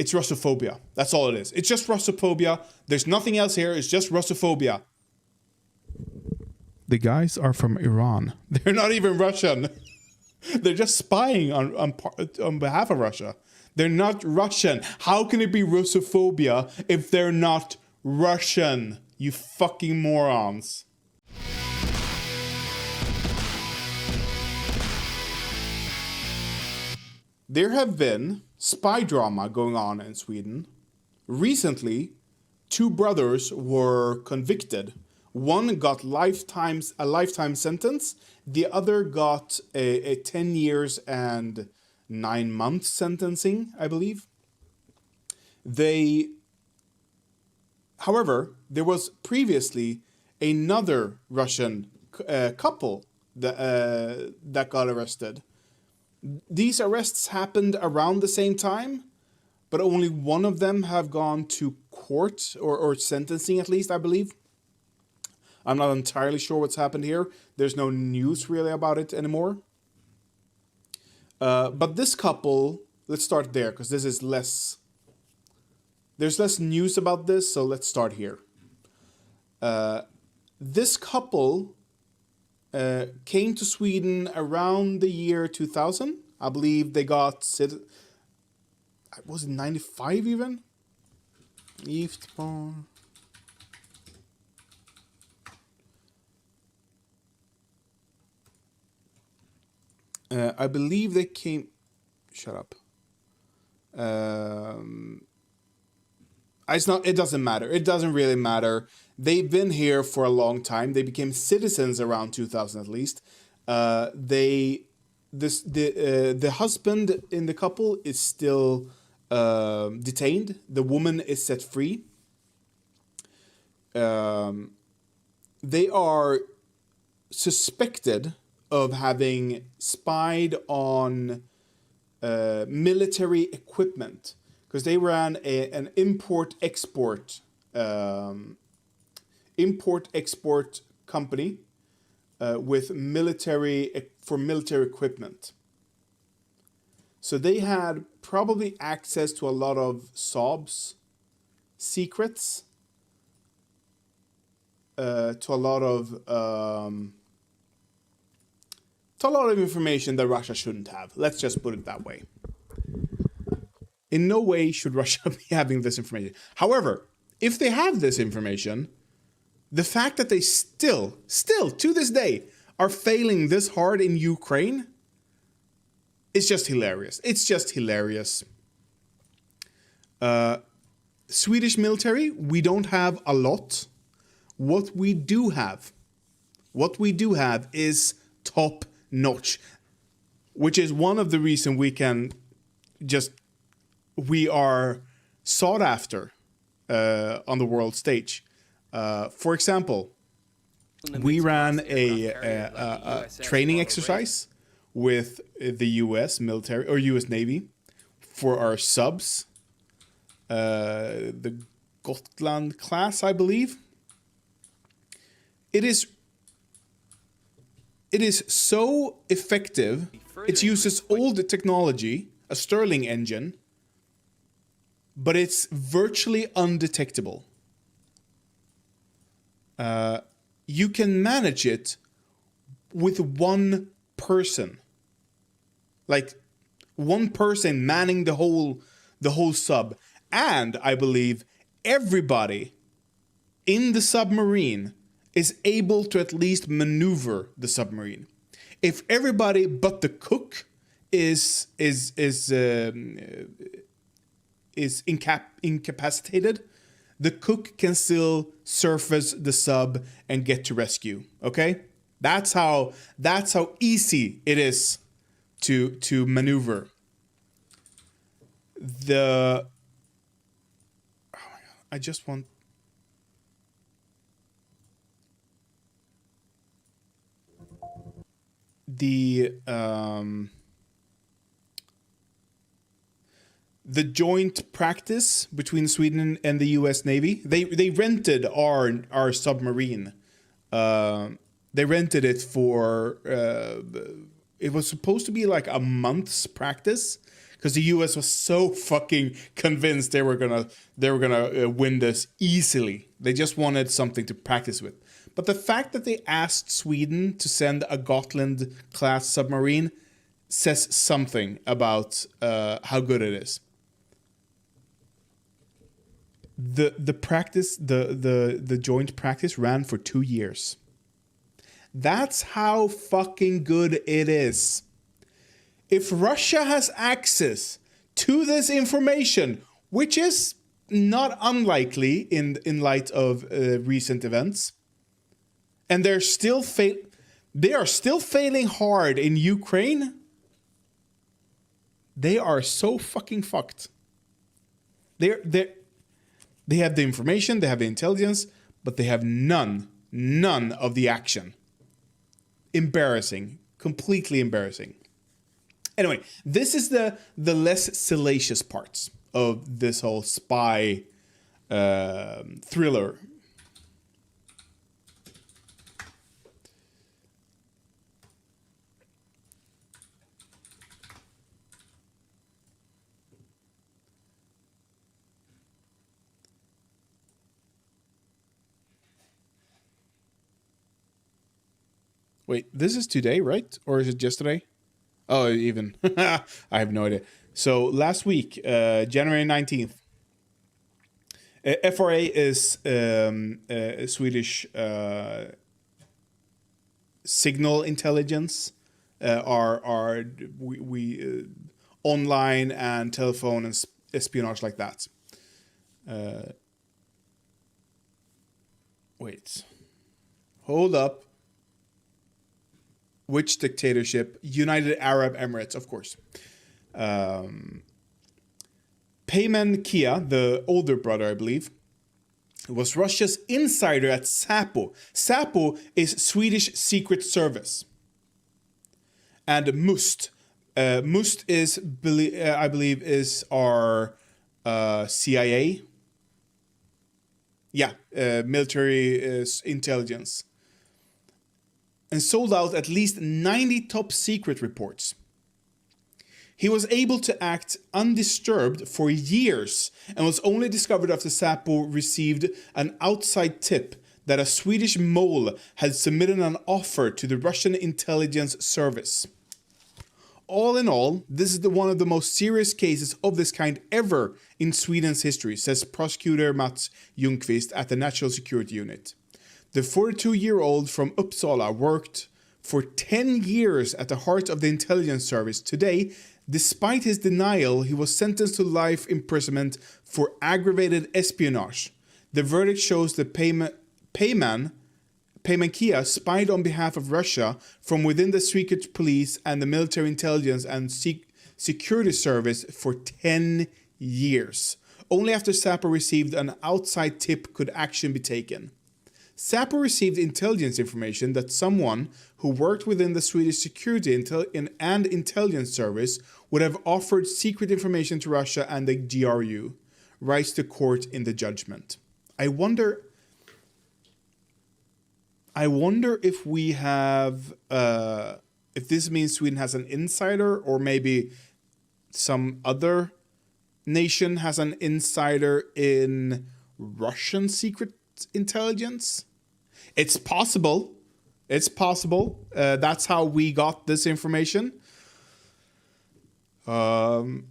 It's Russophobia. That's all it is. It's just Russophobia. There's nothing else here. It's just Russophobia. The guys are from Iran. They're not even Russian. They're just spying on behalf of Russia. They're not Russian. How can it be Russophobia if they're not Russian? You fucking morons. There have been spy drama going on in Sweden. Recently, 2 brothers were convicted. One got a lifetime sentence. The other got a 10 years and 9 months sentencing, I believe. However, there was previously another Russian couple that got arrested. These arrests happened around the same time, but only one of them have gone to court or sentencing, at least, I believe. I'm not entirely sure what's happened here. There's no news really about it anymore. But this couple, let's start there, because this is less... There's less news about this, so let's start here. This couple came to Sweden around the year 2000. I believe they got... Was it 95 even? I believe they came... Shut up. It doesn't matter. It doesn't really matter. They've been here for a long time. They became citizens around 2000 at least. The husband in the couple is still detained. The woman is set free. They are suspected of having spied on military equipment, because they ran an import-export company with military equipment. So they had probably access to a lot of Saab's secrets, to a lot of information that Russia shouldn't have. Let's just put it that way. In no way should Russia be having this information. However, if they have this information, the fact that they still to this day are failing this hard in Ukraine is just hilarious. It's just hilarious. Swedish military, we don't have a lot. What we do have is top notch, which is one of the reasons we are sought after on the world stage. For example, we ran a training exercise with the U.S. military or U.S. Navy for our subs, the Gotland class, I believe. It is so effective. It uses old technology, a Stirling engine, but it's virtually undetectable. You can manage it with one person. Like one person manning the whole sub. And I believe everybody in the submarine is able to at least maneuver the submarine. If everybody but the cook is incapacitated, the cook can still surface the sub and get to rescue. Okay, that's how easy it is to maneuver. Oh my god! I just want. The joint practice between Sweden and the U.S. Navy. They rented our submarine. They rented it for. It was supposed to be like a month's practice, because the U.S. was so fucking convinced they were gonna win this easily. They just wanted something to practice with. But the fact that they asked Sweden to send a Gotland class submarine says something about how good it is. The joint practice ran for 2 years. That's how fucking good it is. If Russia has access to this information, which is not unlikely in light of recent events, and they are still failing hard in Ukraine, they are so fucking fucked. They have the information, they have the intelligence, but they have none of the action. Embarrassing. Completely embarrassing. Anyway, this is the less salacious parts of this whole spy thriller. Wait, this is today, right? Or is it yesterday? Oh, even. I have no idea. So last week, January 19th, FRA is Swedish signal intelligence, we online and telephone and espionage like that. Wait. Hold up. Which dictatorship? United Arab Emirates, of course. Payman Kia, the older brother, I believe, was Russia's insider at SÄPO. SÄPO is Swedish Secret Service. And MUST. MUST is, I believe, is our CIA. Yeah, military intelligence. And sold out at least 90 top secret reports. He was able to act undisturbed for years and was only discovered after SÄPO received an outside tip that a Swedish mole had submitted an offer to the Russian intelligence service. All in all, this is one of the most serious cases of this kind ever in Sweden's history, says prosecutor Mats Ljungqvist at the National Security Unit. The 42-year-old from Uppsala worked for 10 years at the heart of the intelligence service. Today, despite his denial, he was sentenced to life imprisonment for aggravated espionage. The verdict shows that Payman Kia spied on behalf of Russia from within the secret police and the military intelligence and security service for 10 years. Only after SÄPO received an outside tip could action be taken. SÄPO received intelligence information that someone who worked within the Swedish security and intelligence service would have offered secret information to Russia and the GRU, writes the court in the judgment. I wonder if we have, if this means Sweden has an insider, or maybe some other nation has an insider in Russian secret intelligence. It's possible. That's how we got this information. The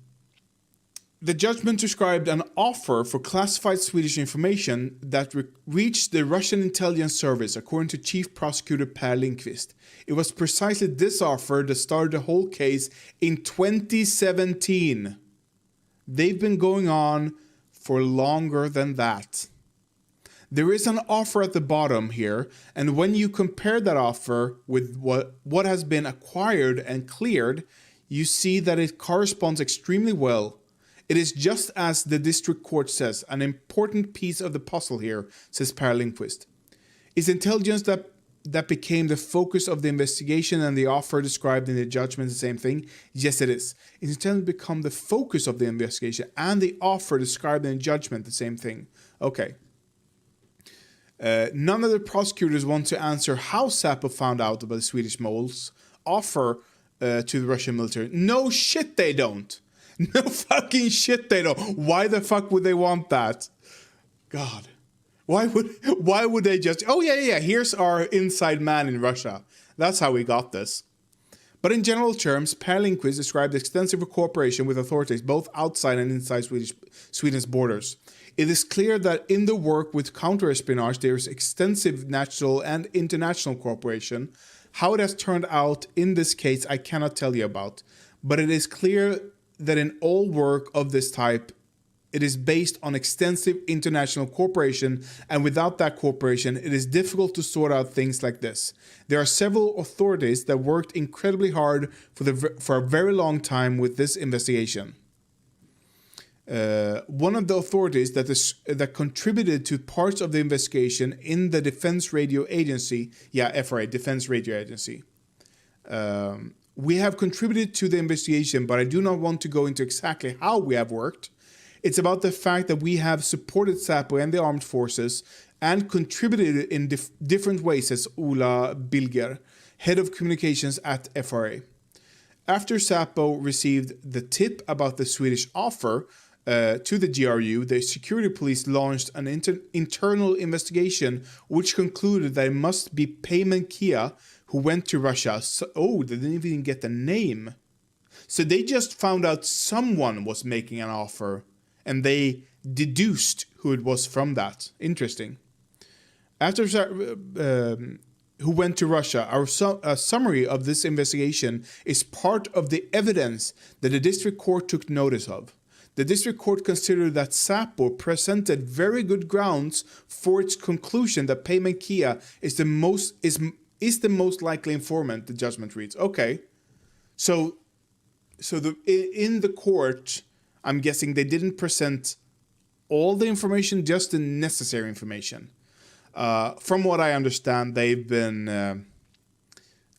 judgment described an offer for classified Swedish information that reached the Russian intelligence service, according to Chief Prosecutor Per Lindqvist. It was precisely this offer that started the whole case in 2017. They've been going on for longer than that. There is an offer at the bottom here, and when you compare that offer with what has been acquired and cleared, you see that it corresponds extremely well. It is just as the district court says, an important piece of the puzzle here, says Per Lindqvist. Is intelligence that became the focus of the investigation and the offer described in the judgment the same thing? Yes, it is. Is intelligence become the focus of the investigation and the offer described in the judgment the same thing? Okay. None of the prosecutors want to answer how SÄPO found out about the Swedish mole's offer to the Russian military. No shit they don't. No fucking shit they don't. Why the fuck would they want that? God. Why would they just, oh yeah, here's our inside man in Russia. That's how we got this. But in general terms, Per Lindquist described extensive cooperation with authorities both outside and inside Sweden's borders. It is clear that in the work with counter-espionage, there is extensive national and international cooperation. How it has turned out in this case, I cannot tell you about. But it is clear that in all work of this type, it is based on extensive international cooperation, and without that cooperation, it is difficult to sort out things like this. There are several authorities that worked incredibly hard for a very long time with this investigation. One of the authorities that contributed to parts of the investigation in the Defense Radio Agency, FRA, Defense Radio Agency. We have contributed to the investigation, but I do not want to go into exactly how we have worked. It's about the fact that we have supported SAPO and the armed forces and contributed in different ways, says Ola Bilger, head of communications at FRA. After SAPO received the tip about the Swedish offer to the GRU, the security police launched an internal investigation which concluded that it must be Payman Kia who went to Russia. They didn't even get the name. So they just found out someone was making an offer, and they deduced who it was from that. Interesting. After who went to Russia, a summary of this investigation is part of the evidence that the district court took notice of. The district court considered that SAPO presented very good grounds for its conclusion that Payman Kia is the most likely informant. The judgment reads. Okay, so in the court, I'm guessing they didn't present all the information, just the necessary information. From what I understand, they've been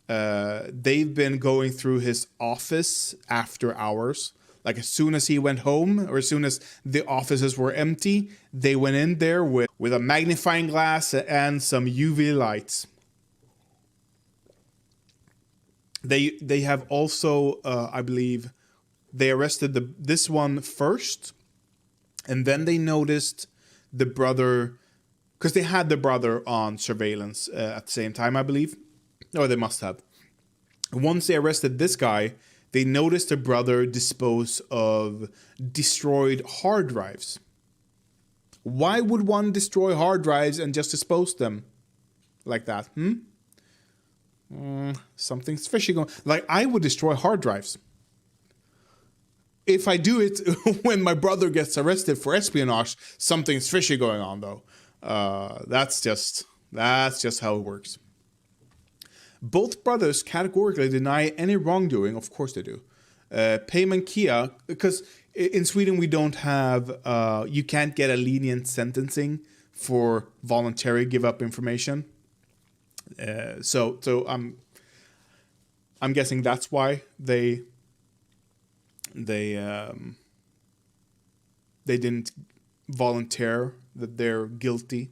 going through his office after hours. Like as soon as he went home, or as soon as the offices were empty, they went in there with a magnifying glass and some UV lights. They have also, I believe, they arrested this one first, and then they noticed the brother, because they had the brother on surveillance at the same time, I believe. Or they must have. Once they arrested this guy, they noticed the brother dispose of destroyed hard drives. Why would one destroy hard drives and just dispose them like that? Something's fishy going. Like, I would destroy hard drives. If I do it when my brother gets arrested for espionage, something's fishy going on, though. That's just how it works. Both brothers categorically deny any wrongdoing. Of course they do. Payman Kia, because in Sweden we don't have, you can't get a lenient sentencing for voluntary give up information. So I'm guessing that's why they didn't volunteer that they're guilty.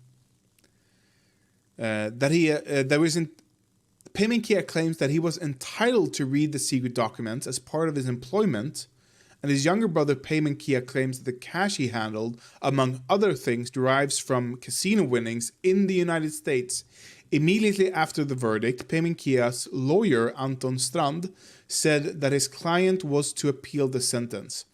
Payman Kia claims that he was entitled to read the secret documents as part of his employment, and his younger brother Payman Kia claims that the cash he handled, among other things, derives from casino winnings in the United States. Immediately after the verdict, Payman Kia's lawyer, Anton Strand, said that his client was to appeal the sentence.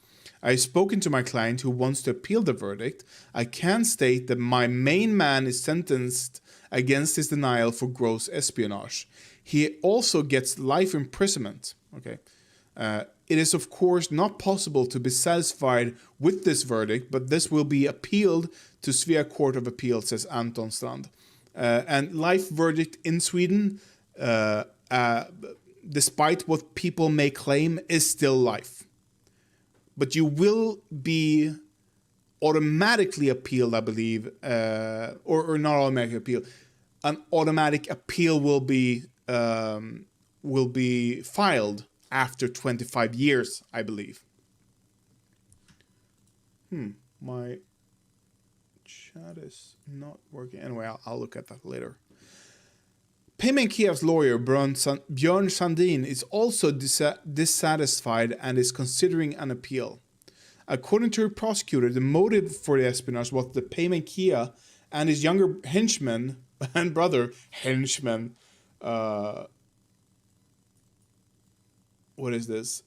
I have spoken to my client who wants to appeal the verdict. I can state that my main man is sentenced against his denial for gross espionage. He also gets life imprisonment. Okay. It is, of course, not possible to be satisfied with this verdict, but this will be appealed to Svea Court of Appeal, says Anton Strand. And life verdict in Sweden, despite what people may claim, is still life. But you will be automatically appealed, I believe, or not automatically appealed. An automatic appeal will be filed after 25 years, I believe. My chat is not working. Anyway, I'll look at that later. Payman Kia's lawyer, Björn Sandin, is also dissatisfied and is considering an appeal. According to a prosecutor, the motive for the espionage was the payment Kia and his younger henchman and brother henchman. What is this?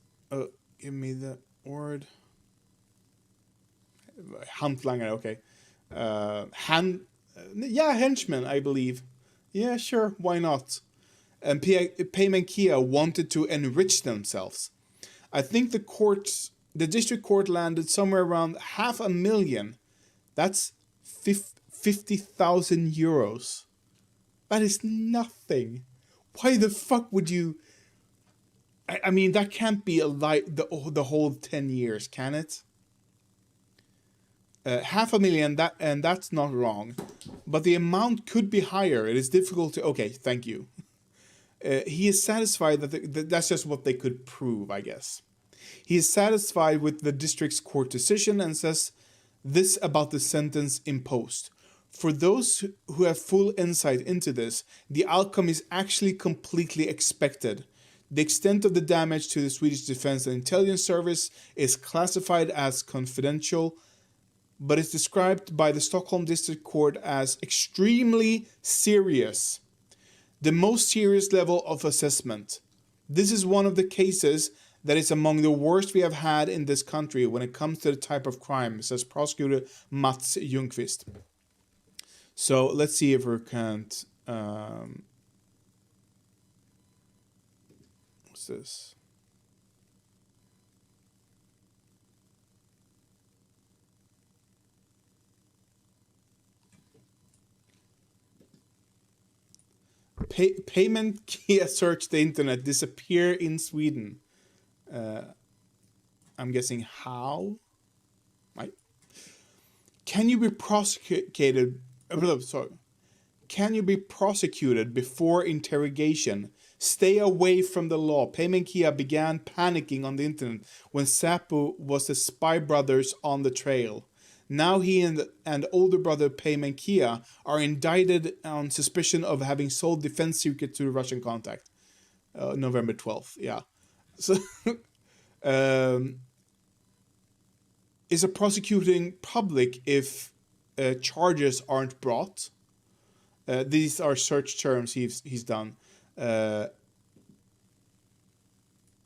Give me the word. Handlanger, okay. Yeah, henchman, I believe. Yeah, sure, why not? And Payment Kia wanted to enrich themselves. I think the district court landed somewhere around $500,000. That's 50,000 euros. That is nothing. Why the fuck would you? I mean, that can't be the whole 10 years, can it? $500,000, that's not wrong, but the amount could be higher. It is difficult to. Okay, thank you. He is satisfied that's just what they could prove, I guess. He is satisfied with the district's court decision and says this about the sentence imposed. For those who have full insight into this, the outcome is actually completely expected. The extent of the damage to the Swedish Defense and Intelligence Service is classified as confidential, but is described by the Stockholm District Court as extremely serious. The most serious level of assessment. This is one of the cases that is among the worst we have had in this country when it comes to the type of crime, says prosecutor Mats Ljungqvist. So let's see if we can't. What's this? Payment Kia search the internet, disappear in Sweden. I'm guessing how? Right? Can you be prosecuted? Sorry. Can you be prosecuted before interrogation? Stay away from the law. Payment Kia began panicking on the internet when Sapu was the spy brothers on the trail. Now he and older brother Payment Kia are indicted on suspicion of having sold defense secrets to the Russian contact. November 12th, yeah. So, is a prosecuting public if charges aren't brought? These are search terms he's done.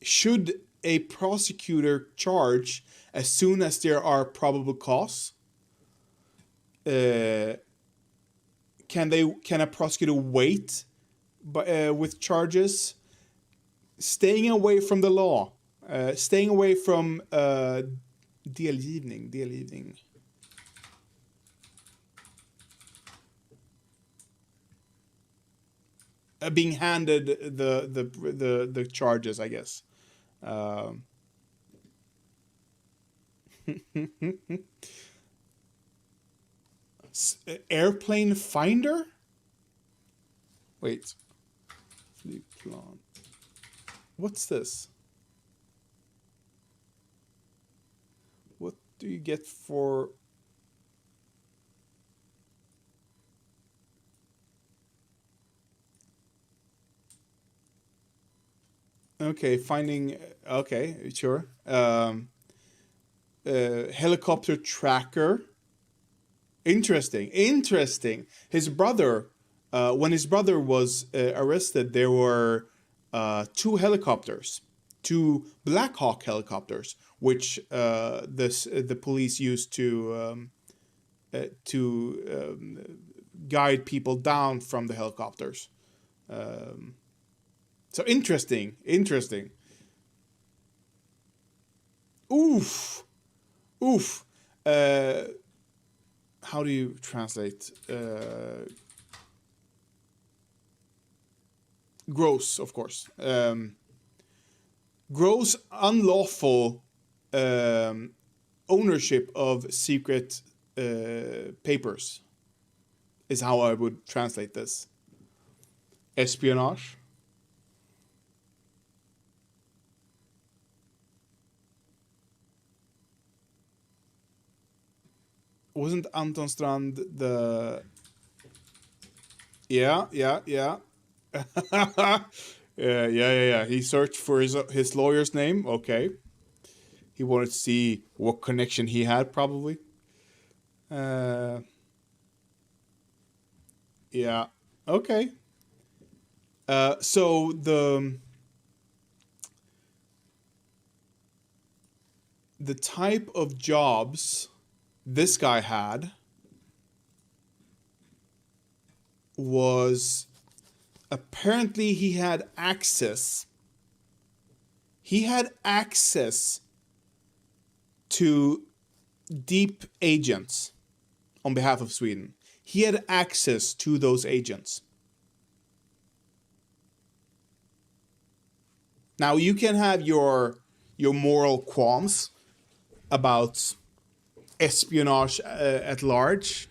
Should a prosecutor charge as soon as there are probable cause? Can a prosecutor wait with charges? Staying away from the law. Staying away from delgivning. Being handed the charges, I guess. Airplane finder? Wait. Flygplan. What's this? What do you get for... Okay, finding... Okay, sure. Helicopter tracker. Interesting. His brother, when his brother was arrested, there were two helicopters, two Black Hawk helicopters, which the police used to guide people down from the helicopters. So interesting. Oof. How do you translate? Gross, of course. Gross unlawful ownership of secret papers is how I would translate this. Espionage. Wasn't Anton Strand the... Yeah. Yeah. He searched for his lawyer's name. Okay. He wanted to see what connection he had, probably. Uh, yeah. Okay. So the type of jobs this guy had was, apparently he had access to deep agents on behalf of Sweden. He had access to those agents. Now you can have your moral qualms about espionage at large,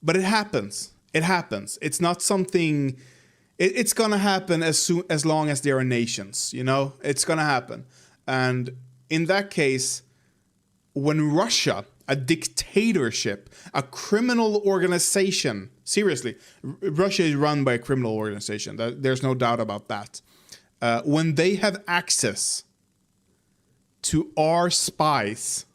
but it happens. It happens. It's not something. It's gonna happen as long as there are nations. You know, it's gonna happen. And in that case, when Russia, a dictatorship, a criminal organization, seriously, Russia is run by a criminal organization. There's no doubt about that. When they have access to our spies,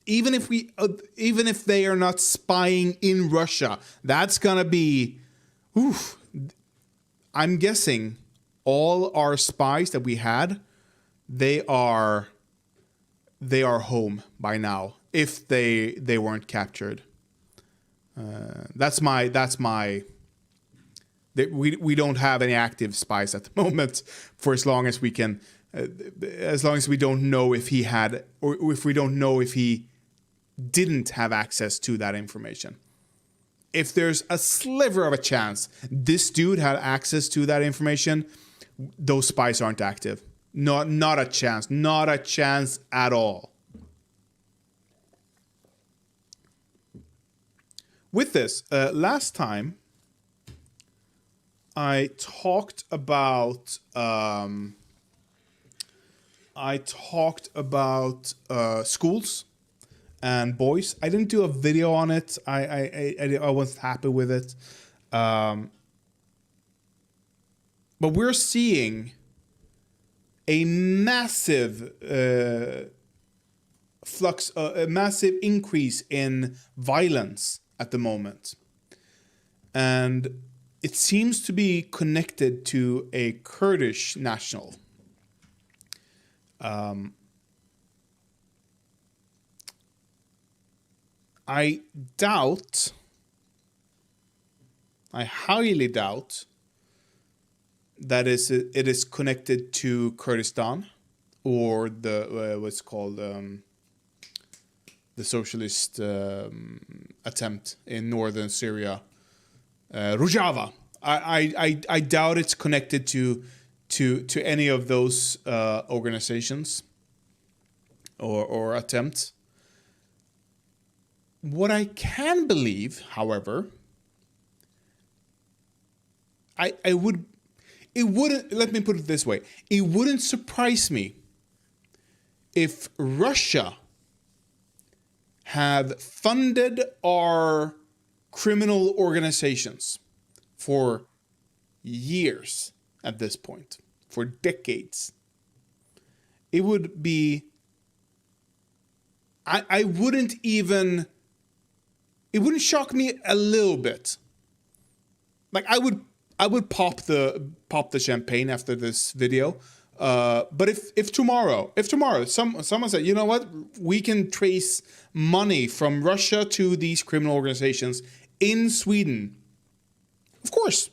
even if they are not spying in Russia, that's gonna be, oof. I'm guessing all our spies that we had, they are home by now if they weren't captured. That's my. We don't have any active spies at the moment for as long as we can, as long as we don't know if he had, or if we don't know if he didn't have access to that information. If there's a sliver of a chance this dude had access to that information, those spies aren't active. Not a chance. Not a chance at all. With this, last time I talked about schools and boys. I didn't do a video on it. I wasn't happy with it. But we're seeing a massive flux, a massive increase in violence at the moment. And it seems to be connected to a Kurdish national. I highly doubt that it is connected to Kurdistan or the what's called the socialist attempt in northern Syria, Rojava. I doubt it's connected to any of those organizations or attempts. What I can believe, however, it wouldn't, let me put it this way, it wouldn't surprise me if Russia have funded our criminal organizations for years at this point, for decades. It would be, I wouldn't even, it wouldn't shock me a little bit. Like I would pop the champagne after this video. But if tomorrow someone said, you know what, we can trace money from Russia to these criminal organizations in Sweden, of course,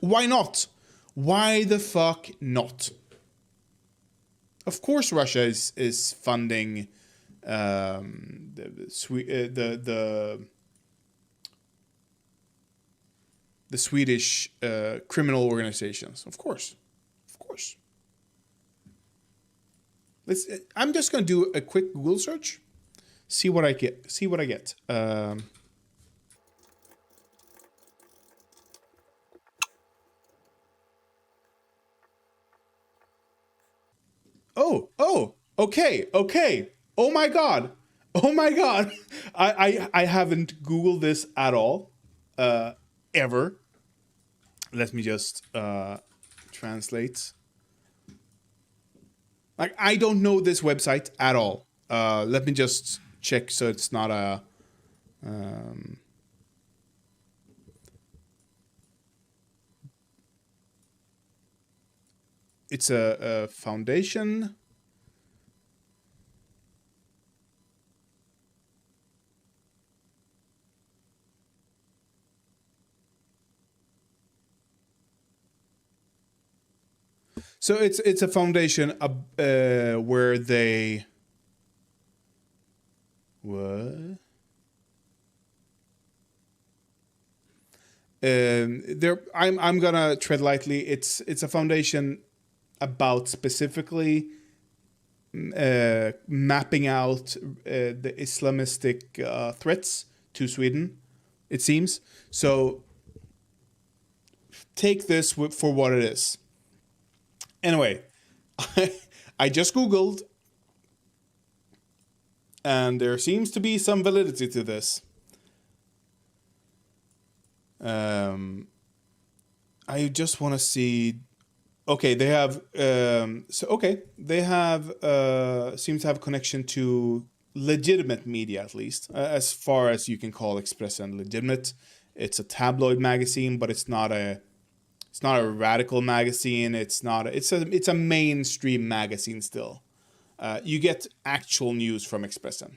why not? Why the fuck not? Of course, Russia is funding the Swedish criminal organizations, of course. I'm just gonna do a quick Google search, see what I get. Okay. Oh my god. I haven't Googled this at all, ever. Let me just translate. Like, I don't know this website at all. Let me just check so it's not a... it's a foundation. So it's a foundation where they... What? There, I'm gonna tread lightly. It's a foundation about specifically mapping out the Islamistic threats to Sweden, it seems. So take this for what it is. Anyway, I just Googled, and there seems to be some validity to this. I just want to see. Okay, they have. They have seem to have a connection to legitimate media, at least as far as you can call Expressen legitimate. It's a tabloid magazine, but it's not a radical magazine. It's a mainstream magazine still. You get actual news from Expressen.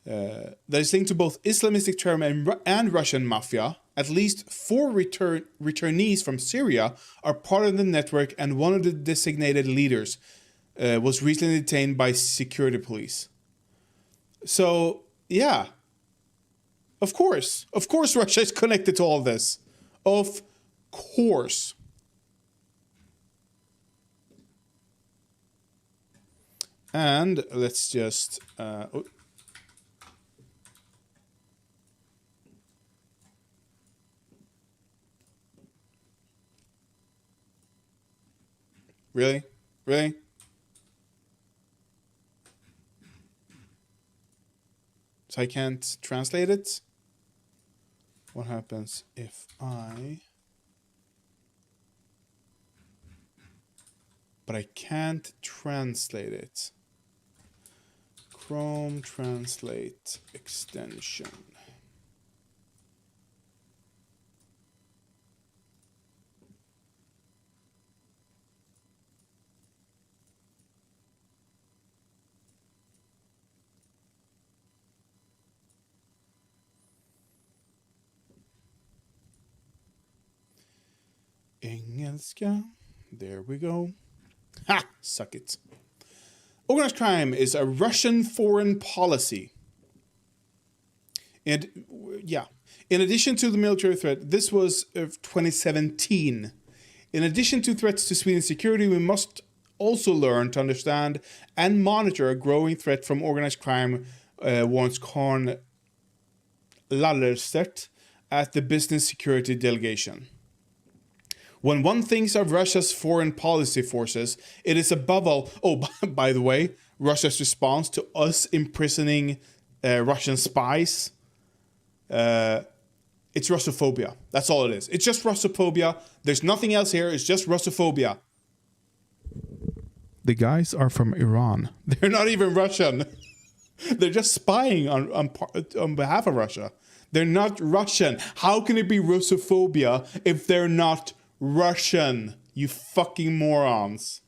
That is linked to both Islamistic terror and Russian mafia. At least 4 returnees from Syria are part of the network, and one of the designated leaders was recently detained by security police. So, yeah. Of course, Russia is connected to all this. Of course. And let's just... Really? Really? So I can't translate it? What happens if I... But I can't translate it. Chrome Translate extension. Engelska. There we go. Ha! Suck it. Organized crime is a Russian foreign policy. And, yeah. In addition to the military threat, this was 2017. In addition to threats to Sweden's security, we must also learn to understand and monitor a growing threat from organized crime, warns Karn Lallerstedt at the Business Security Delegation. When one thinks of Russia's foreign policy forces, it is above all... Oh, by the way, Russia's response to us imprisoning Russian spies... it's Russophobia. That's all it is. It's just Russophobia. There's nothing else here. It's just Russophobia. The guys are from Iran. They're not even Russian. They're just spying on behalf of Russia. They're not Russian. How can it be Russophobia if they're not Russian? You fucking morons.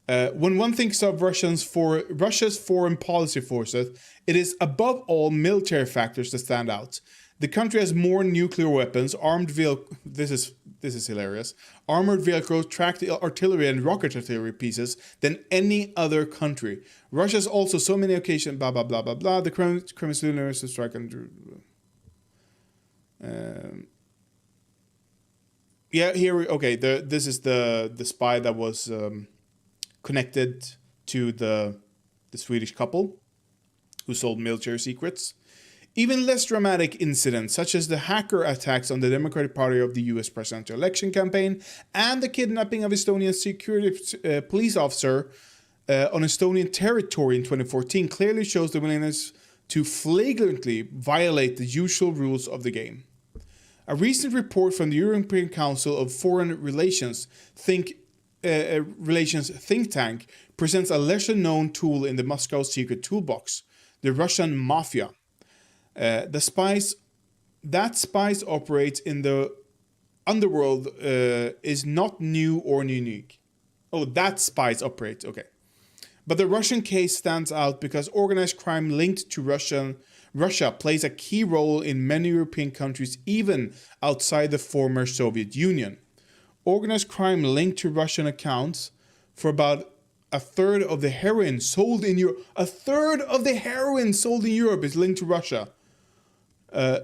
When one thinks of Russia's foreign policy forces, it is above all military factors that stand out. The country has more nuclear weapons, armed vehicles. This is hilarious. Armored vehicles, tracked artillery, and rocket artillery pieces than any other country. Russia's also so many occasions. Blah blah blah blah blah. The Kremlin's lunar strike under. Yeah, here. Okay, this is the spy that was connected to the Swedish couple who sold military secrets. Even less dramatic incidents, such as the hacker attacks on the Democratic Party of the US presidential election campaign and the kidnapping of Estonian security police officer on Estonian territory in 2014, clearly shows the willingness to flagrantly violate the usual rules of the game. A recent report from the European Council of Foreign Relations think tank presents a lesser-known tool in the Moscow secret toolbox: the Russian mafia. Spies operate in the underworld is not new or unique. Oh, that spies operate. Okay. But the Russian case stands out because organized crime linked to Russia plays a key role in many European countries, even outside the former Soviet Union. Organized crime linked to Russian accounts for about a third of the heroin sold in Europe. A third of the heroin sold in Europe is linked to Russia.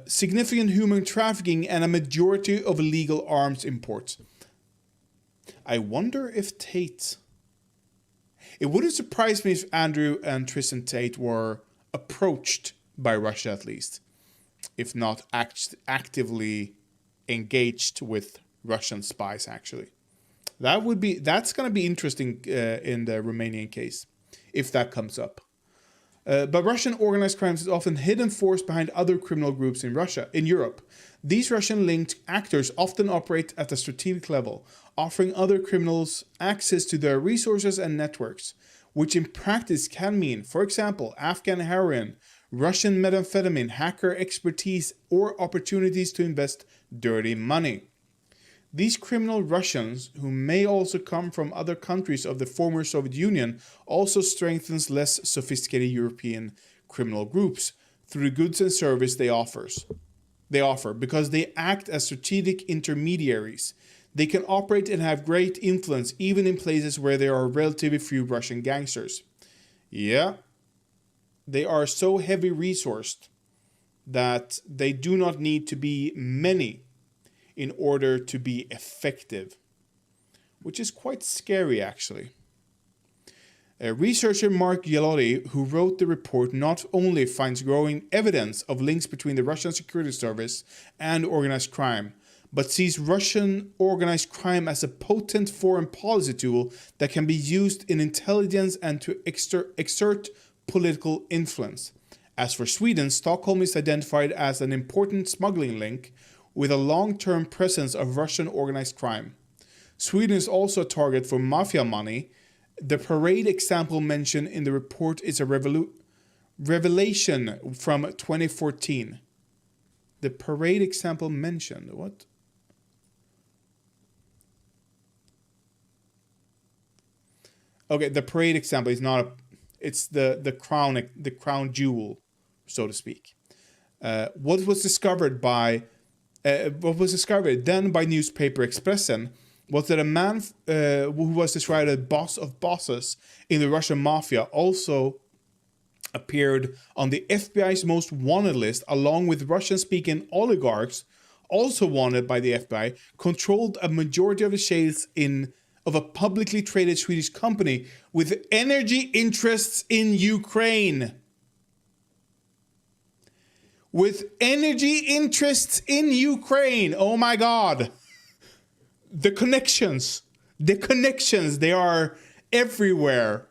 Significant human trafficking and a majority of illegal arms imports. I wonder if Tate... It wouldn't surprise me if Andrew and Tristan Tate were approached by Russia, at least, if not actively engaged with Russian spies, actually. That's going to be interesting in the Romanian case, if that comes up. But Russian organized crime is often hidden force behind other criminal groups in Europe. These Russian-linked actors often operate at a strategic level, offering other criminals access to their resources and networks, which in practice can mean, for example, Afghan heroin, Russian methamphetamine, hacker expertise, or opportunities to invest dirty money. These criminal Russians, who may also come from other countries of the former Soviet Union, also strengthens less sophisticated European criminal groups through the goods and service they offer because they act as strategic intermediaries. They can operate and have great influence even in places where there are relatively few Russian gangsters. Yeah, they are so heavy resourced that they do not need to be many in order to be effective, which is quite scary, actually. Researcher Mark Yalotti, who wrote the report, not only finds growing evidence of links between the Russian security service and organized crime, but sees Russian organized crime as a potent foreign policy tool that can be used in intelligence and to exert political influence. As for Sweden, Stockholm is identified as an important smuggling link with a long-term presence of Russian organized crime. Sweden is also a target for mafia money. The parade example mentioned in the report is a revelation from 2014. The parade example mentioned, what? Okay, the parade example is not it's the crown jewel, so to speak. What was discovered then by newspaper Expressen was that a man who was described as boss of bosses in the Russian mafia also appeared on the FBI's most wanted list, along with Russian-speaking oligarchs also wanted by the FBI, controlled a majority of the shares of a publicly traded Swedish company with energy interests in Ukraine. With energy interests in Ukraine. Oh my God. The connections, they are everywhere.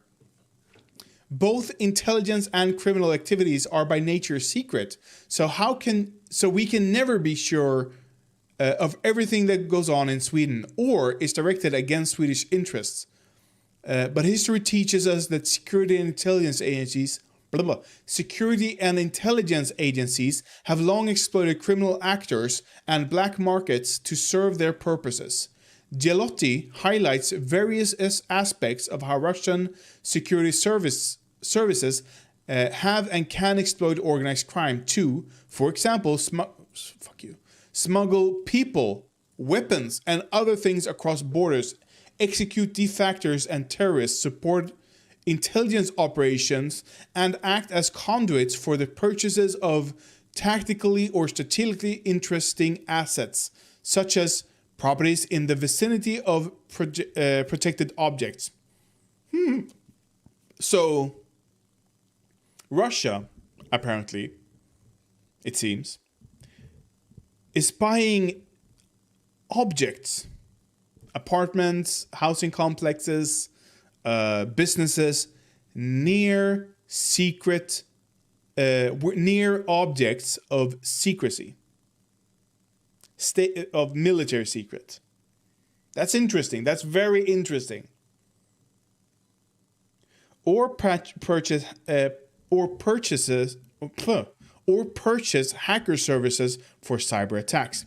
Both intelligence and criminal activities are by nature secret. So we can never be sure of everything that goes on in Sweden or is directed against Swedish interests. But history teaches us that security and intelligence agencies have long exploited criminal actors and black markets to serve their purposes. Gelotti highlights various aspects of how Russian security services have and can exploit organized crime to, for example, smuggle people, weapons, and other things across borders, execute defectors and terrorists, support intelligence operations, and act as conduits for the purchases of tactically or strategically interesting assets, such as properties in the vicinity of protected objects. So, Russia, apparently, it seems, is buying objects, apartments, housing complexes, businesses near objects of secrecy. state of military secret. That's interesting. That's very interesting. Or purchase or purchases or purchase hacker services for cyber attacks.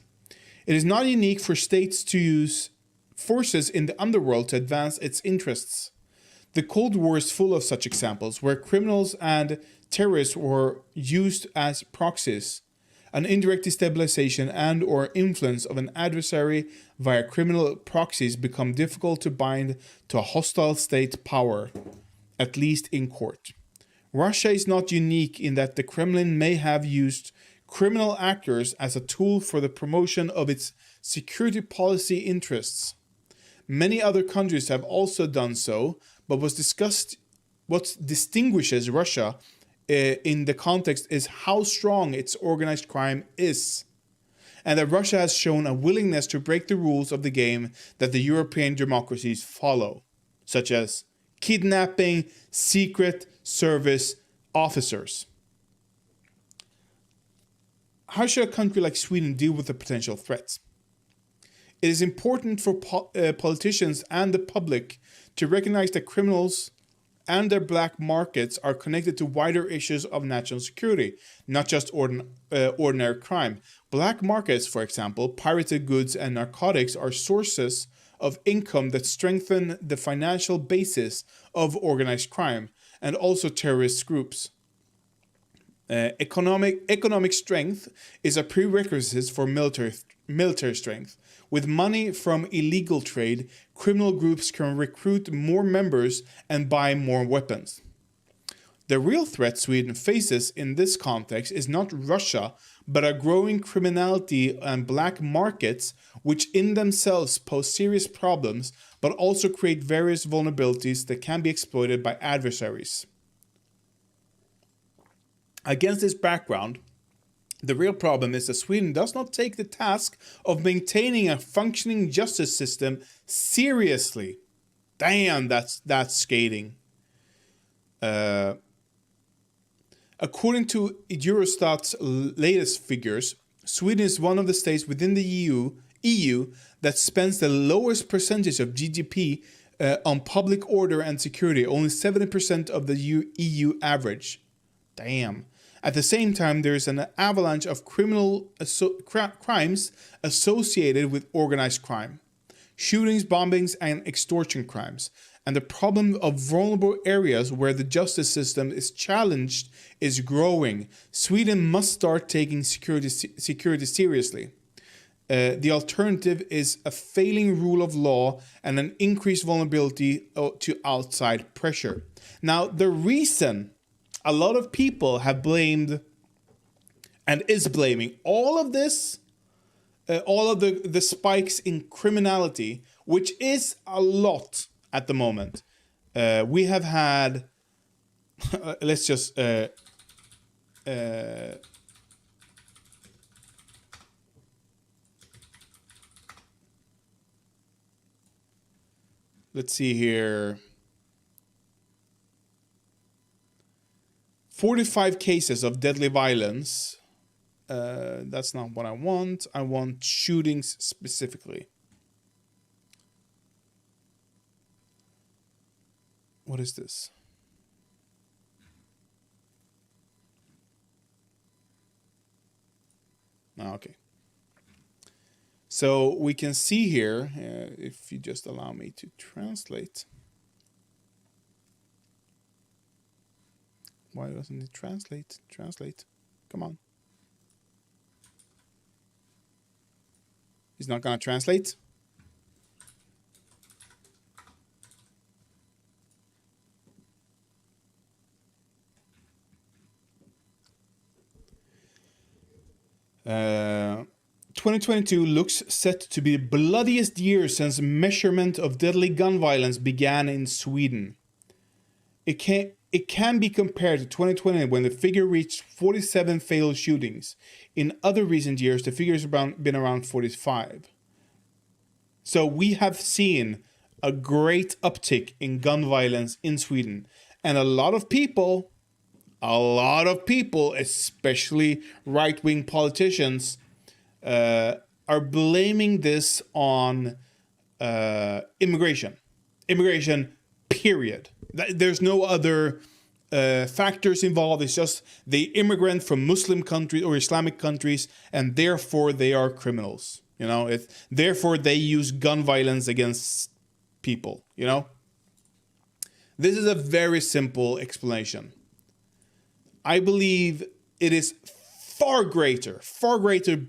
It is not unique for states to use forces in the underworld to advance its interests. The Cold War is full of such examples where criminals and terrorists were used as proxies. An indirect destabilization and or influence of an adversary via criminal proxies become difficult to bind to a hostile state power, at least in court. Russia is not unique in that the Kremlin may have used criminal actors as a tool for the promotion of its security policy interests. Many other countries have also done so, but what distinguishes Russia in the context is how strong its organized crime is, and that Russia has shown a willingness to break the rules of the game that the European democracies follow, such as kidnapping secret service officers. How should a country like Sweden deal with the potential threats? It is important for politicians and the public to recognize that criminals and their black markets are connected to wider issues of national security, not just ordinary crime. Black markets, for example, pirated goods and narcotics, are sources of income that strengthen the financial basis of organized crime and also terrorist groups. Economic strength is a prerequisite for military strength. With money from illegal trade, criminal groups can recruit more members and buy more weapons. The real threat Sweden faces in this context is not Russia, but a growing criminality and black markets, which in themselves pose serious problems, but also create various vulnerabilities that can be exploited by adversaries. Against this background, the real problem is that Sweden does not take the task of maintaining a functioning justice system seriously. Damn, that's skating. According to Eurostat's latest figures, Sweden is one of the states within the EU that spends the lowest percentage of GDP on public order and security, only 70% of the EU average. Damn. At the same time, there is an avalanche of crimes associated with organized crime, shootings, bombings, and extortion crimes. And the problem of vulnerable areas where the justice system is challenged is growing. Sweden must start taking security seriously. The alternative is a failing rule of law and an increased vulnerability to outside pressure. Now, the reason a lot of people have blamed and is blaming all of this, all of the spikes in criminality, which is a lot at the moment. We have had, let's just, let's see here. 45 cases of deadly violence. That's not what I want. I want shootings specifically. What is this? Oh, okay. So we can see here, if you just allow me to translate. Why doesn't it translate? Translate. Come on. He's not going to translate? Uh, 2022 looks set to be the bloodiest year since measurement of deadly gun violence began in Sweden. It can be compared to 2020 when the figure reached 47 fatal shootings. In other recent years, the figure has been around 45. So we have seen a great uptick in gun violence in Sweden. And a lot of people, especially right-wing politicians, are are blaming this on immigration. Immigration, period. There's no other factors involved. It's just they immigrant from Muslim countries or Islamic countries, and therefore they are criminals. You know, therefore they use gun violence against people. You know, this is a very simple explanation. I believe it is far greater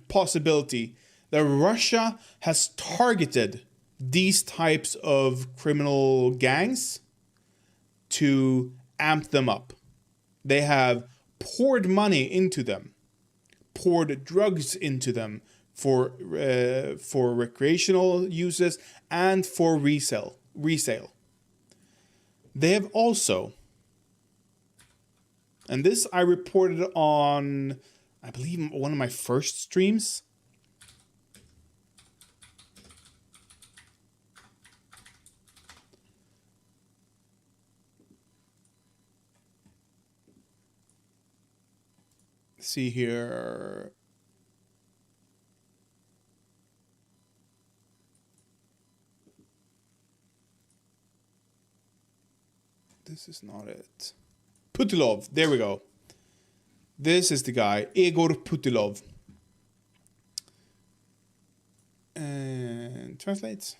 possibility that Russia has targeted these types of criminal gangs to amp them up. They have poured money into them, poured drugs into them for recreational uses and for resale. They have also, and this I reported on, I believe, one of my first streams. See here. This is not it. Putilov. There we go. This is the guy. Egor Putilov. And translate.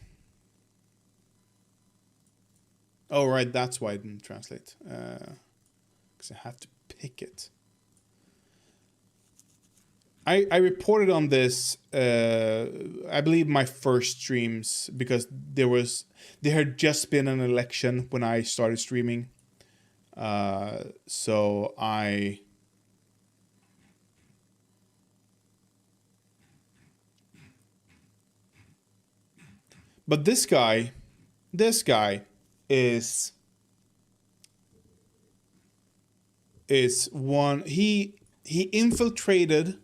Oh, right. That's why I didn't translate. Because I have to pick it. I reported on this, I believe, my first streams, because there had just been an election when I started streaming. But this guy is one, he infiltrated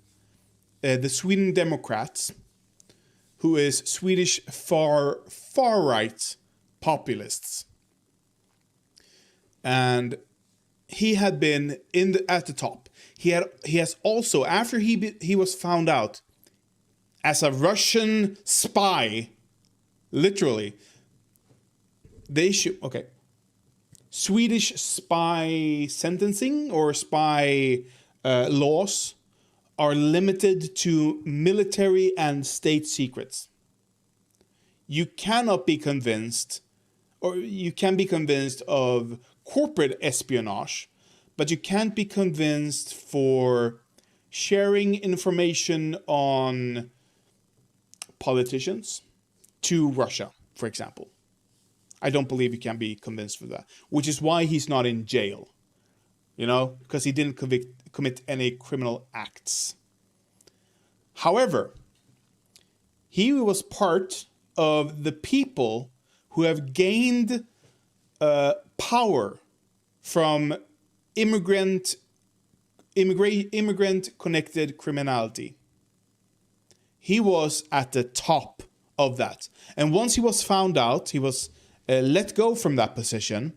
the Sweden Democrats, who is Swedish far right populists, and he had been at the top. He has also, after he was found out as a Russian spy, literally, Swedish spy sentencing or spy laws are limited to military and state secrets. You cannot be convinced, or you can be convinced of corporate espionage, but you can't be convinced for sharing information on politicians to Russia, for example. I don't believe you can be convinced for that, which is why he's not in jail. You know, because he didn't commit any criminal acts. However, he was part of the people who have gained power from immigrant-connected criminality. He was at the top of that. And once he was found out, he was let go from that position.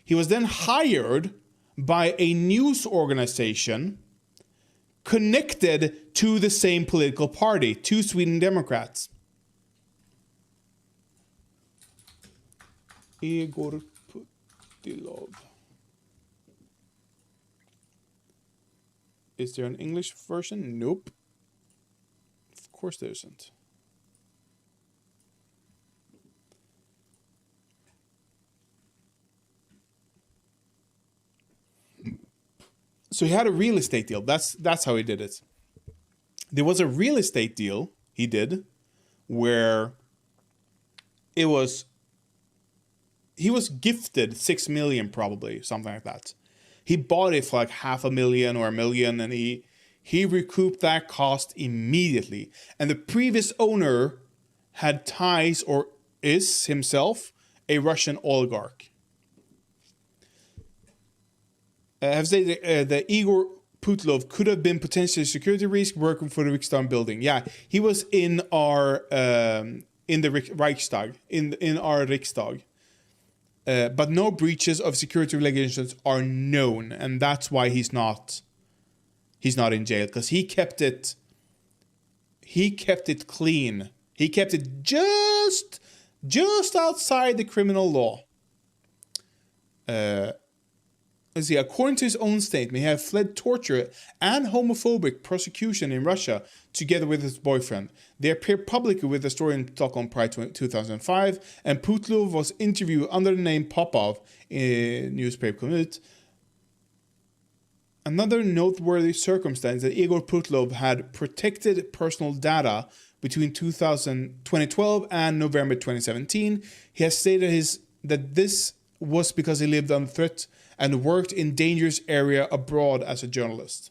He was then hired by a news organization connected to the same political party, to Sweden Democrats. Egor Putilov. Is there an English version? Nope. Of course there isn't. So he had a real estate deal. That's how he did it. There was a real estate deal he did where he was gifted 6 million, probably, something like that. He bought it for like $500,000 or $1 million, and he recouped that cost immediately. And the previous owner had ties, or is himself, a Russian oligarch. Have said that Igor Putilov could have been potentially a security risk working for the Riksdag building. Yeah, he was in our in the Reichstag, in our Riksdag. But no breaches of security regulations are known, and that's why he's not in jail, because he kept it he kept it clean. He kept it just outside the criminal law. Let's see, according to his own statement, he had fled torture and homophobic persecution in Russia together with his boyfriend. They appeared publicly with the story in Stockholm Pride 2005, and Putlov was interviewed under the name Popov in newspaper Commute. Another noteworthy circumstance that Igor Putlov had protected personal data between 2012 and November 2017. He has stated that this was because he lived under threat and worked in dangerous area abroad as a journalist.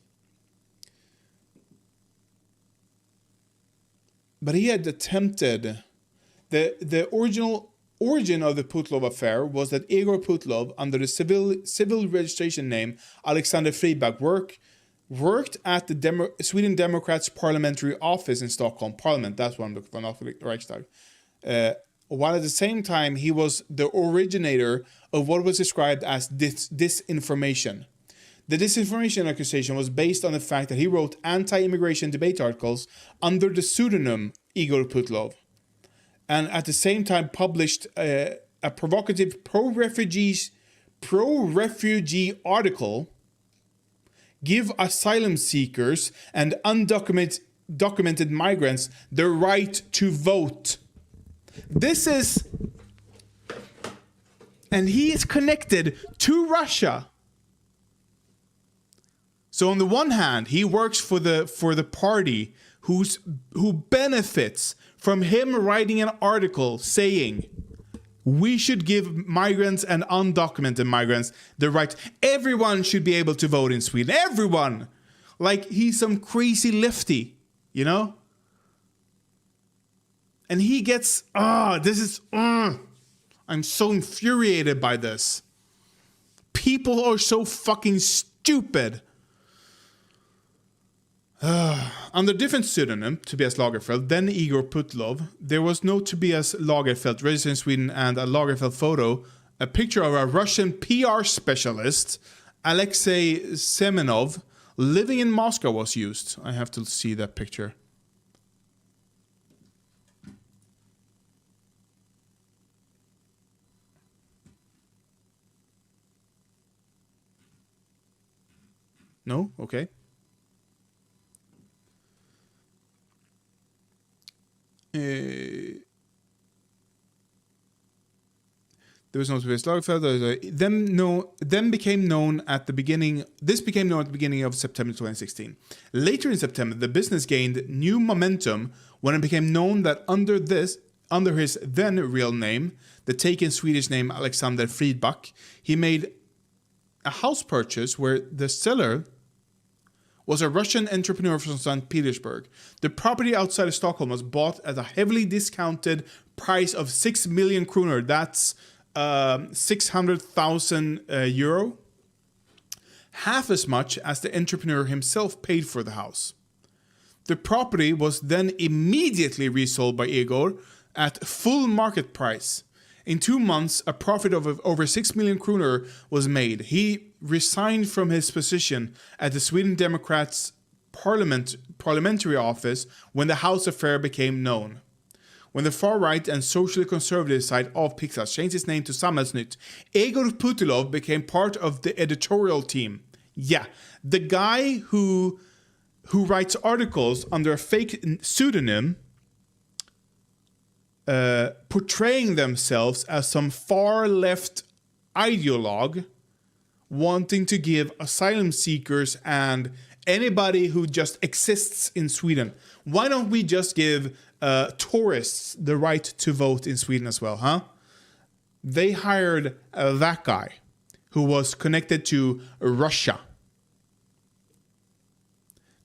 But he had attempted, the original origin of the Putlov affair was that Igor Putlov, under the civil registration name Alexander Friedbach, worked at the Sweden Democrats parliamentary office in Stockholm Parliament. That's what I'm looking for, not the Reichstag. While at the same time, he was the originator of what was described as disinformation. The disinformation accusation was based on the fact that he wrote anti-immigration debate articles under the pseudonym Igor Putlov, and at the same time published a provocative pro-refugee article, "Give asylum seekers and undocumented migrants the right to vote." And he is connected to Russia. So on the one hand, he works for the party who benefits from him writing an article saying we should give migrants and undocumented migrants the right. Everyone should be able to vote in Sweden. Everyone. Like he's some crazy lefty, you know? And he gets, I'm so infuriated by this. People are so fucking stupid. Under different pseudonym, Tobias Lagerfeld, then Igor Putlov, there was no Tobias Lagerfeld registered in Sweden, and a Lagerfeld photo, a picture of a Russian PR specialist, Alexei Semenov, living in Moscow was used. I have to see that picture. No? Okay. There was no Tobias Lagerfeld. Then became known at the beginning. This became known at the beginning of September 2016. Later in September, the business gained new momentum when it became known that under his then real name, the taken Swedish name Alexander Friedbach, he made a house purchase where the seller was a Russian entrepreneur from St. Petersburg. The property outside of Stockholm was bought at a heavily discounted price of 6 million kronor. That's 600,000 euro. Half as much as the entrepreneur himself paid for the house. The property was then immediately resold by Igor at full market price. In 2 months, a profit of over 6 million kronor was made. He resigned from his position at the Sweden Democrats parliamentary office when the house affair became known. When the far-right and socially conservative side of Pixar changed its name to Samhällsnytt, Igor Putlov became part of the editorial team. Yeah, the guy who writes articles under a fake pseudonym, portraying themselves as some far-left ideologue wanting to give asylum seekers and anybody who just exists in Sweden. Why don't we just give tourists the right to vote in Sweden as well, huh? They hired that guy who was connected to Russia.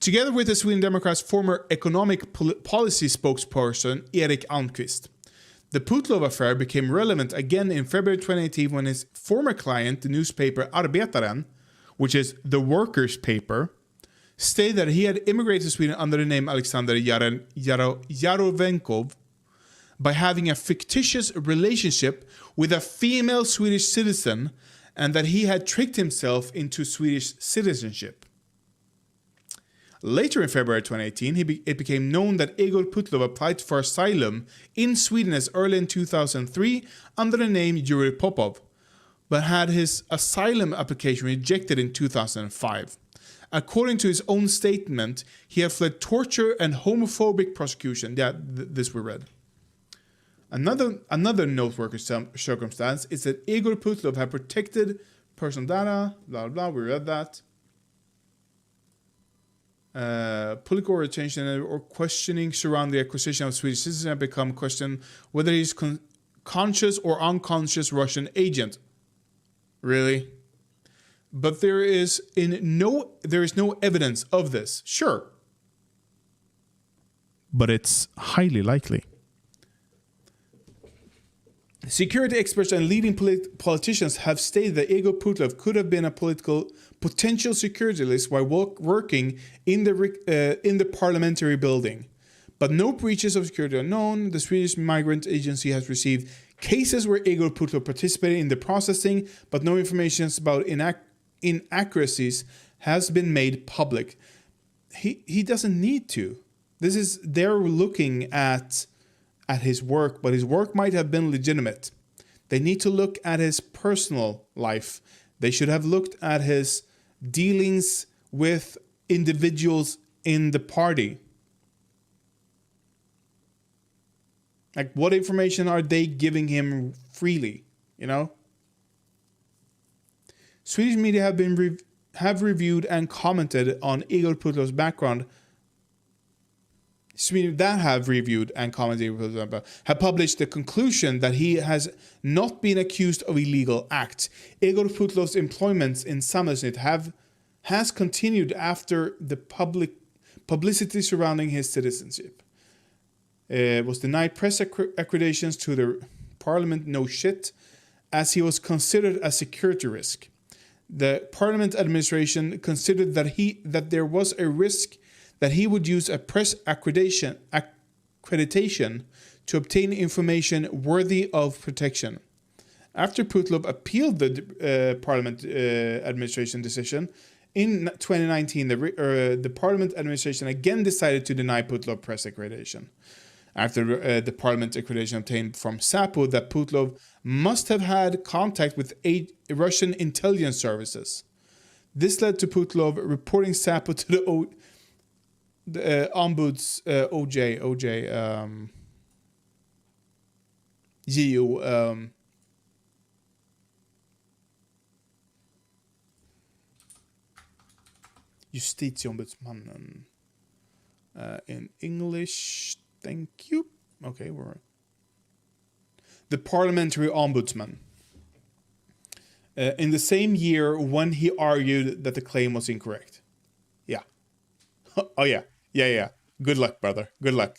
Together with the Sweden Democrats' former economic policy spokesperson, Erik Almqvist. The Putlov affair became relevant again in February 2018 when his former client, the newspaper Arbetaren, which is the workers' paper, stated that he had immigrated to Sweden under the name Alexander Yarovenkov by having a fictitious relationship with a female Swedish citizen, and that he had tricked himself into Swedish citizenship. Later in February 2018, it became known that Igor Putlov applied for asylum in Sweden as early in 2003 under the name Yuri Popov, but had his asylum application rejected in 2005. According to his own statement, he had fled torture and homophobic prosecution. Yeah, this we read. Another noteworthy circumstance is that Igor Putlov had protected personal data, blah, blah, we read that. Political orientation or questioning surrounding the acquisition of Swedish citizenship have become questioned whether he's conscious or unconscious Russian agent. Really? But there is no evidence of this. Sure. But it's highly likely. Security experts and leading politicians have stated that Igor Putlov could have been a potential security risk while working in the parliamentary building. But no breaches of security are known. The Swedish Migrant Agency has received cases where Igor Putlov participated in the processing, but no information about inaccuracies has been made public. He doesn't need to. They're looking at his work, but his work might have been legitimate. They need to look at his personal life. They should have looked at his dealings with individuals in the party. Like, what information are they giving him freely, you know? Swedish media have reviewed and commented on Igor Putlov's background. Have published the conclusion that he has not been accused of illegal acts. Igor Putlov's employment in Samhällsnytt has continued after the publicity surrounding his citizenship. Was denied press accreditations to the parliament, no shit, as he was considered a security risk. The parliament administration considered that there was a risk that he would use a press accreditation to obtain information worthy of protection. After Putlov appealed the parliament administration decision, in 2019, the parliament administration again decided to deny Putlov press accreditation. After the parliament accreditation obtained from SAPO that Putlov must have had contact with Russian intelligence services. This led to Putlov reporting SAPO to the ombuds, JO, Justitieombudsmannen. In English, thank you. Okay, we're the parliamentary ombudsman. In the same year when he argued that the claim was incorrect. Yeah. Oh yeah. Yeah. Good luck, brother. Good luck.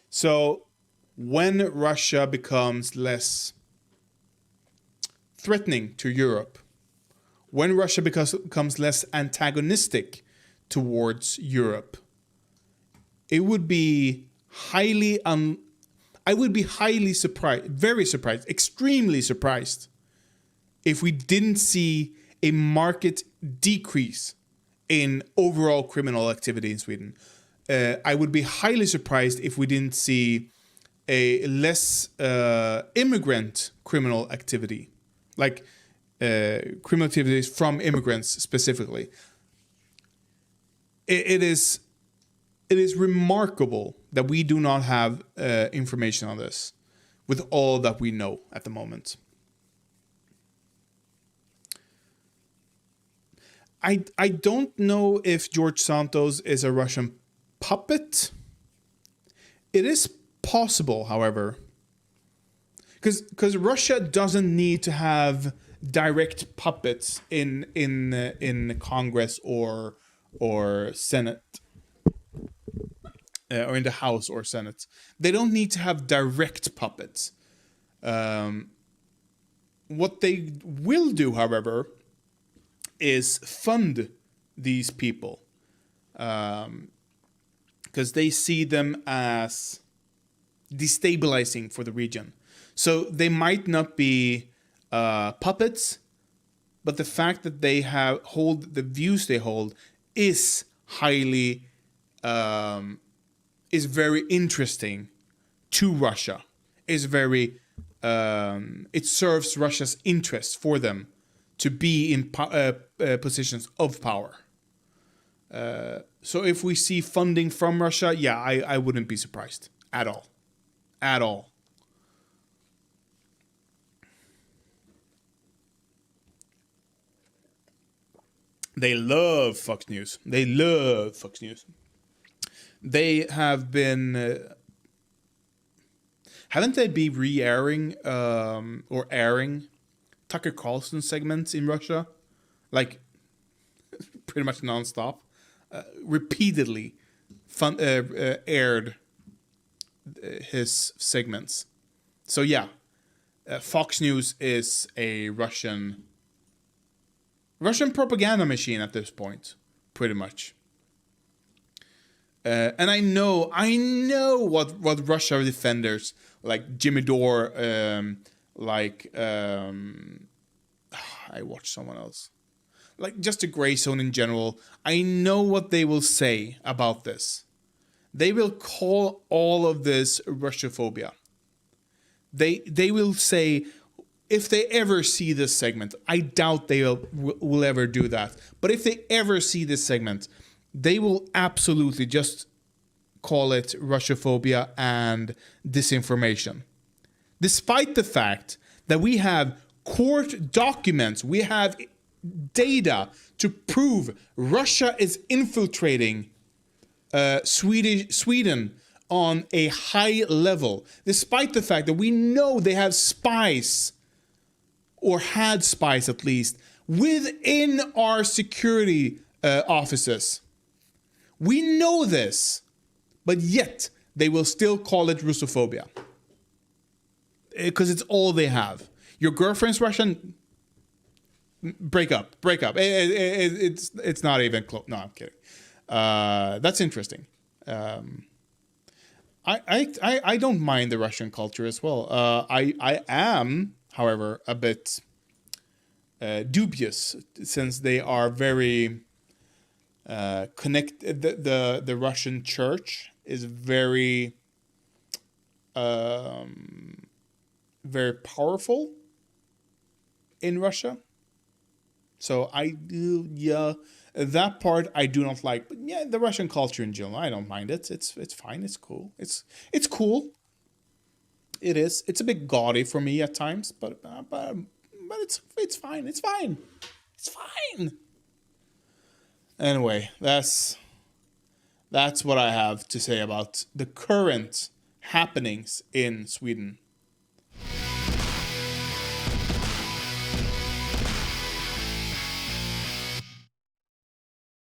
So, when Russia becomes less threatening to Europe, when Russia becomes less antagonistic towards Europe, it would be I would be highly surprised, very surprised, extremely surprised if we didn't see a marked decrease in overall criminal activity in Sweden. I would be highly surprised if we didn't see a less immigrant criminal activity, like criminal activities from immigrants specifically. It is remarkable that we do not have information on this with all that we know at the moment. I don't know if George Santos is a Russian puppet. It is possible, however, because Russia doesn't need to have direct puppets in Congress or Senate, or in the House or Senate. They don't need to have direct puppets. What they will do, however, is fund these people, because they see them as destabilizing for the region. So they might not be puppets, but the fact that they have hold the views they hold is highly is very interesting to Russia. Is very it serves Russia's interests for them to be in positions of power. So if we see funding from Russia, yeah, I wouldn't be surprised at all, at all. They love Fox News. They love Fox News. They have been haven't they been re-airing or airing Tucker Carlson segments in Russia, like pretty much nonstop, repeatedly aired his segments. So yeah, Fox News is a Russian propaganda machine at this point, pretty much. And I know what Russia defenders like Jimmy Dore, I watched someone else, like just the gray zone in general. I know what they will say about this. They will call all of this Russophobia. They will say, if they ever see this segment, I doubt they will ever do that. But if they ever see this segment, they will absolutely just call it Russophobia and disinformation. Despite the fact that we have court documents, we have data to prove Russia is infiltrating Sweden on a high level, despite the fact that we know they have spies, or had spies at least, within our security offices. We know this, but yet they will still call it Russophobia. Because it's all they have. Your girlfriend's Russian? Break up. It's not even close. No, I'm kidding. That's interesting. I don't mind the Russian culture as well. I am, however, a bit dubious, since they are very connected. The Russian church is very very powerful in Russia. So I do, yeah, that part I do not like. But yeah, the Russian culture in general, I don't mind it. It's fine. It's cool. It's cool. It is. It's a bit gaudy for me at times, but it's fine. It's fine. It's fine. Anyway, that's what I have to say about the current happenings in Sweden